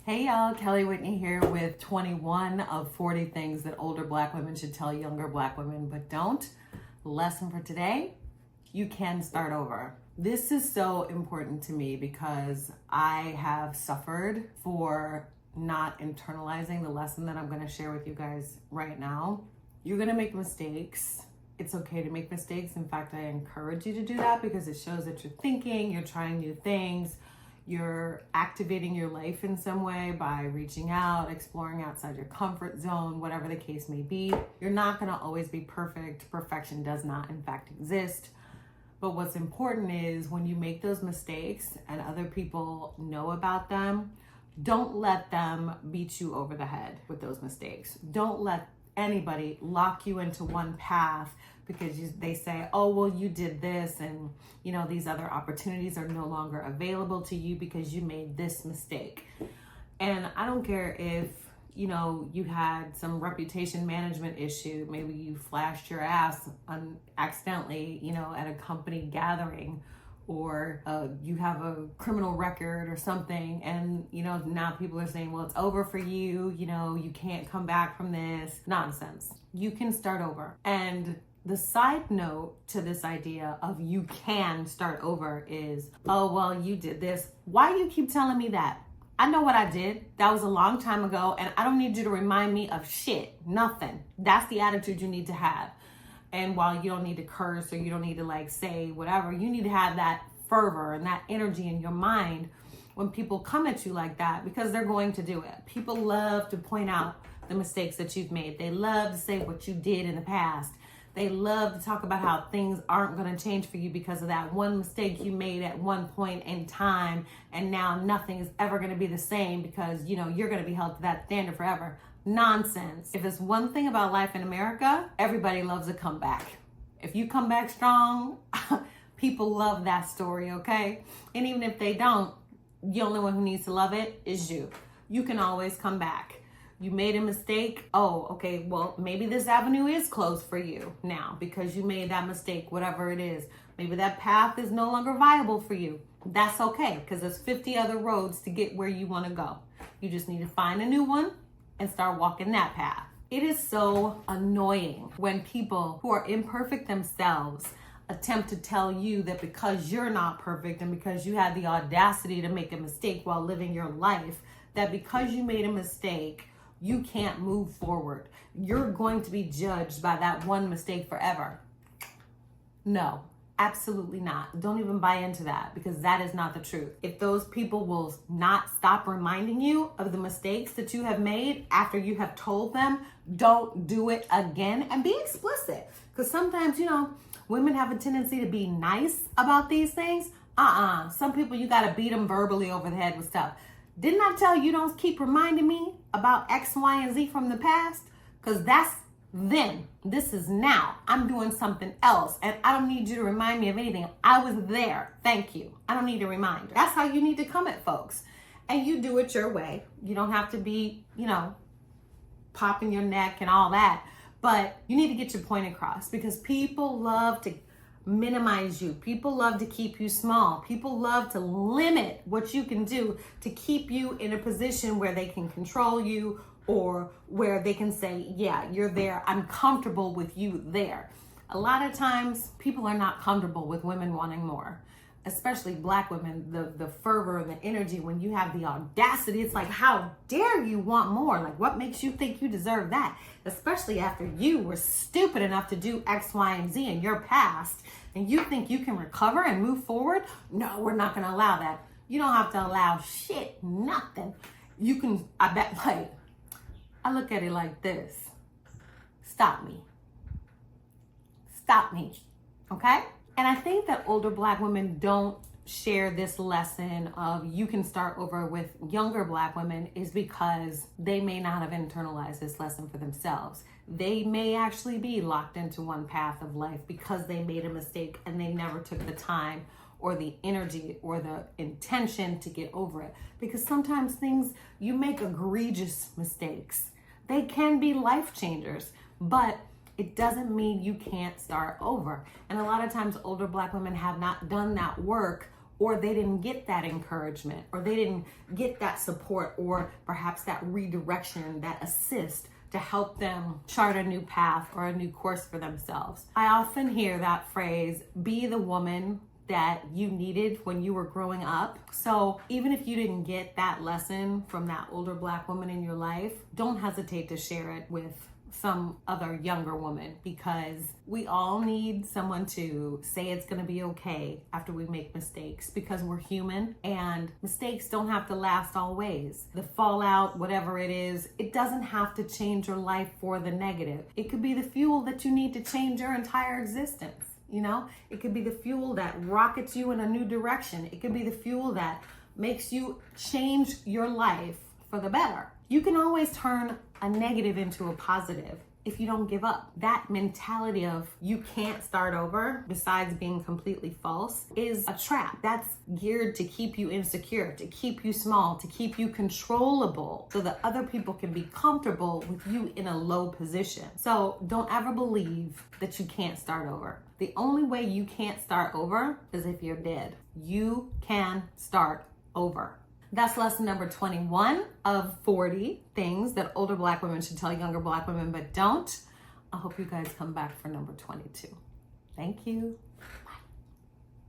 Hey y'all, Kelly Whitney here with 21 of 40 things that older Black women should tell younger Black women, but don't. Lesson for today, you can start over. This is so important to me because I have suffered for not internalizing the lesson that I'm going to share with you guys right now. You're going to make mistakes. It's okay to make mistakes. In fact, I encourage you to do that because it shows that you're thinking, you're trying new things, you're activating your life in some way by reaching out, exploring outside your comfort zone, whatever the case may be. You're not going to always be perfect. Perfection does not, in fact, exist. But what's important is when you make those mistakes and other people know about them, don't let them beat you over the head with those mistakes. Don't let anybody lock you into one path because they say, oh, well, you did this and, these other opportunities are no longer available to you because you made this mistake. And I don't care if, you had some reputation management issue. Maybe you flashed your ass accidentally, at a company gathering, or you have a criminal record or something. And, now people are saying, well, it's over for you. You can't come back from this. Nonsense. You can start over. And the side note to this idea of you can start over is, oh, well, you did this. Why do you keep telling me that? I know what I did. That was a long time ago, and I don't need you to remind me of shit. Nothing. That's the attitude you need to have. And while you don't need to curse or you don't need to say whatever, you need to have that fervor and that energy in your mind when people come at you like that, because they're going to do it. People love to point out the mistakes that you've made. They love to say what you did in the past. They love to talk about how things aren't going to change for you because of that one mistake you made at one point in time, and now nothing is ever going to be the same because, you're going to be held to that standard forever. Nonsense. If it's one thing about life in America, everybody loves a comeback. If you come back strong, people love that story, okay? And even if they don't, the only one who needs to love it is you. You can always come back. You made a mistake. Oh, okay, well, maybe this avenue is closed for you now because you made that mistake, whatever it is. Maybe that path is no longer viable for you. That's okay, because there's 50 other roads to get where you want to go. You just need to find a new one and start walking that path. It is so annoying when people who are imperfect themselves attempt to tell you that because you're not perfect and because you had the audacity to make a mistake while living your life, that because you made a mistake, you can't move forward. You're going to be judged by that one mistake forever. No, absolutely not. Don't even buy into that because that is not the truth. If those people will not stop reminding you of the mistakes that you have made after you have told them, don't do it again, and be explicit. Because sometimes, women have a tendency to be nice about these things. Some people, you got to beat them verbally over the head with stuff. Didn't I tell you don't keep reminding me about X, Y, and Z from the past? Because that's then. This is now. I'm doing something else. And I don't need you to remind me of anything. I was there. Thank you. I don't need a reminder. That's how you need to come at folks. And you do it your way. You don't have to be, popping your neck and all that. But you need to get your point across because people love to minimize you. People love to keep you small. People love to limit what you can do to keep you in a position where they can control you or where they can say, yeah, you're there. I'm comfortable with you there. A lot of times people are not comfortable with women wanting more, especially Black women. The fervor and the energy when you have the audacity, it's like, how dare you want more? Like, what makes you think you deserve that? Especially after you were stupid enough to do X, Y, and Z in your past, and you think you can recover and move forward? No, we're not going to allow that. You don't have to allow shit, nothing. You can, I look at it like this. Stop me. Stop me. Okay? And I think that older Black women don't share this lesson of you can start over with younger Black women is because they may not have internalized this lesson for themselves. They may actually be locked into one path of life because they made a mistake and they never took the time or the energy or the intention to get over it. Because sometimes you make egregious mistakes. They can be life changers, but it doesn't mean you can't start over. And a lot of times older Black women have not done that work or they didn't get that encouragement, or they didn't get that support, or perhaps that redirection, that assist to help them chart a new path or a new course for themselves. I often hear that phrase, be the woman that you needed when you were growing up. So even if you didn't get that lesson from that older Black woman in your life, don't hesitate to share it with some other younger woman, because we all need someone to say it's going to be okay after we make mistakes, because we're human and mistakes don't have to last always. The fallout, whatever it is, it doesn't have to change your life for the negative. It could be the fuel that you need to change your entire existence. You know, it could be the fuel that rockets you in a new direction. It could be the fuel that makes you change your life for the better. You can always turn a negative into a positive if you don't give up. That mentality of you can't start over, besides being completely false, is a trap. That's geared to keep you insecure, to keep you small, to keep you controllable, so that other people can be comfortable with you in a low position. So don't ever believe that you can't start over. The only way you can't start over is if you're dead. You can start over. That's lesson number 21 of 40 things that older Black women should tell younger Black women but don't. I hope you guys come back for number 22. Thank you.